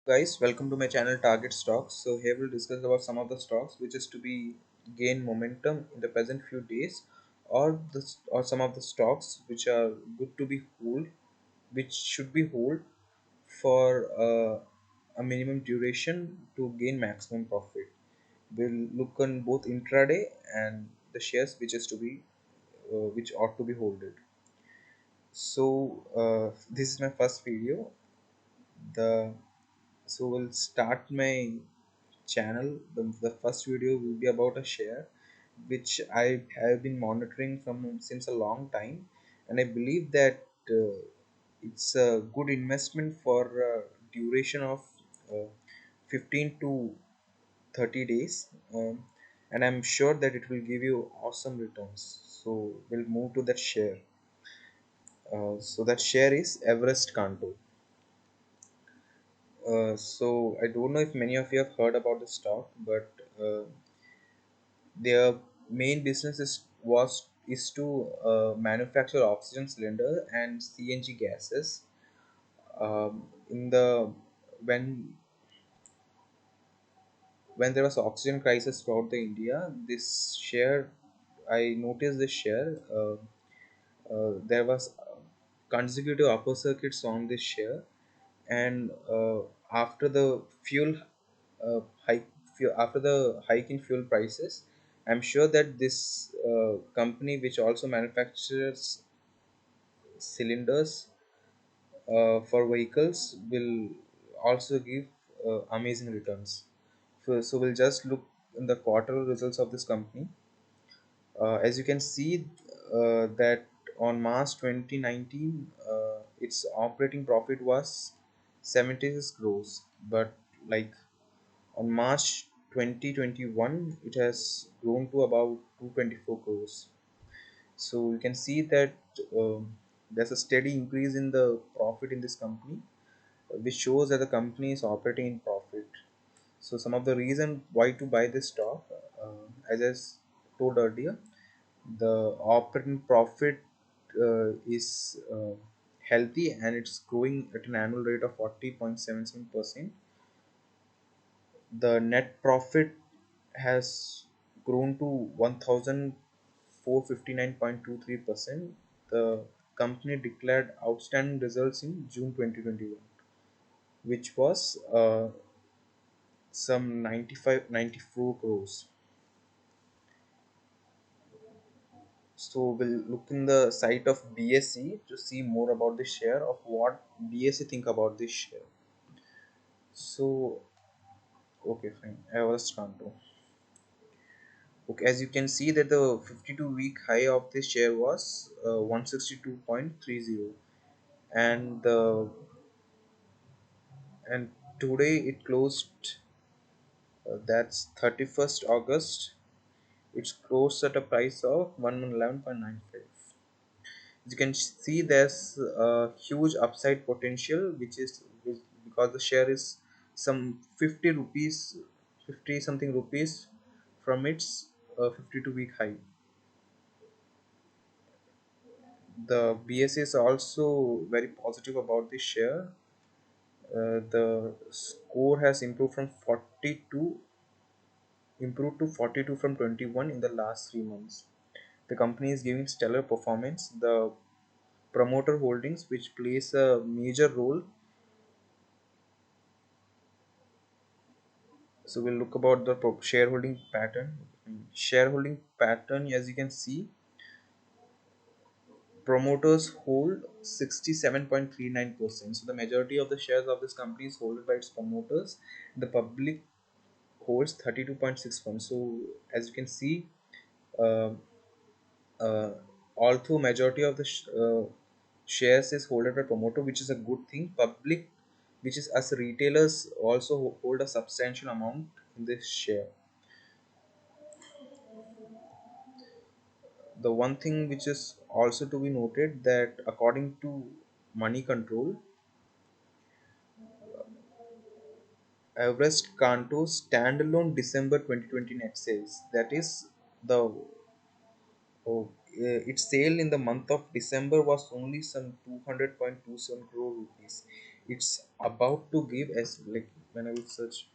Guys, welcome to my channel Target Stocks. So here we'll discuss about some of the stocks which is to be gain momentum in the present few days, or some of the stocks which are good to be hold, which should be hold for a minimum duration to gain maximum profit. We'll look on both intraday and the shares which is to be which ought to be holded. So this is my first video. The So we'll start my channel. The first video will be about a share which I have been monitoring from since a long time, and I believe that it's a good investment for duration of uh, 15 to 30 days, and I'm sure that it will give you awesome returns. So we'll move to that share. So that share is Everest Kanto. So I don't know if many of you have heard about the stock, but their main business is to manufacture oxygen cylinder and CNG gases. In the when there was oxygen crisis throughout the India, this share I noticed this share. There was consecutive upper circuits on this share, and after the fuel uh, hike after the hike in fuel prices, I'm sure that this company which also manufactures cylinders for vehicles will also give amazing returns. So we'll just look in the quarter results of this company. As you can see, that on March 2019, its operating profit was 76 crores, but like on March 2021, it has grown to about 224 crores. So you can see that there's a steady increase in the profit in this company, which shows that the company is operating in profit. So some of the reason why to buy this stock, as I told earlier, the operating profit is healthy and it's growing at an annual rate of 40.77%. The net profit has grown to 1459.23%. The company declared outstanding results in June 2021, which was some 94 crores. So we'll look in the site of BSE to see more about the share of what BSE think about this share. So okay, fine. Everest Kanto. Okay, as you can see that the 52-week high of this share was 162.30, and and today it closed. That's 31st August. It's closed at a price of 111.95. As you can see, there's a huge upside potential, because the share is some 50 rupees, 50 something rupees from its 52-week high. The BS is also very positive about this share. The score has improved to 42 from 21 in the last 3 months. The company is giving stellar performance. The promoter holdings, which plays a major role. So we'll look about the shareholding pattern. Shareholding pattern, as you can see, promoters hold 67.39%. So the majority of the shares of this company is held by its promoters. The public holds 32.61. So as you can see, uh, uh, although majority of the shares is held by promoter, which is a good thing, public, which is as retailers, also hold a substantial amount in this share. The one thing which is also to be noted, that according to Money Control, Everest Kanto standalone December 2020 net sales, that is the its sale in the month of December was only some 200.27 crore rupees. It's about to give as like when I will search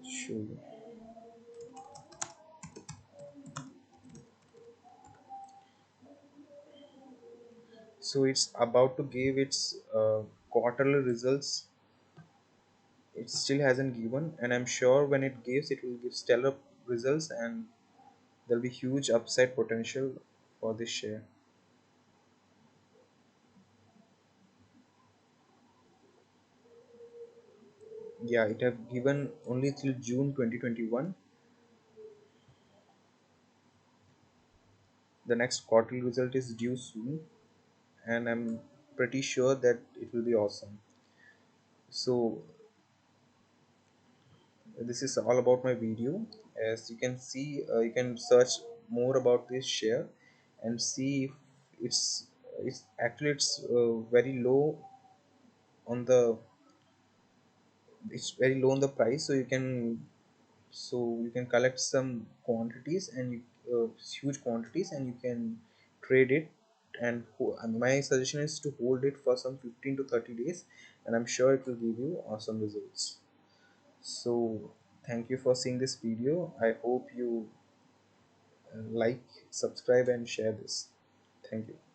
show you. So it's about to give its quarterly results. It still hasn't given, and I'm sure when it gives, it will give stellar results, and there'll be huge upside potential for this share. Yeah, it have given only till June 2021. The next quarterly result is due soon, and I'm pretty sure that it will be awesome. So this is all about my video. As you can see, you can search more about this share and see if it's actually it's very low on the it's very low on the price, so you can collect some quantities and huge quantities, and you can trade it. And my suggestion is to hold it for some 15 to 30 days, and I'm sure it will give you awesome results. So thank you for seeing this video. I hope you like, subscribe, and share this. Thank you.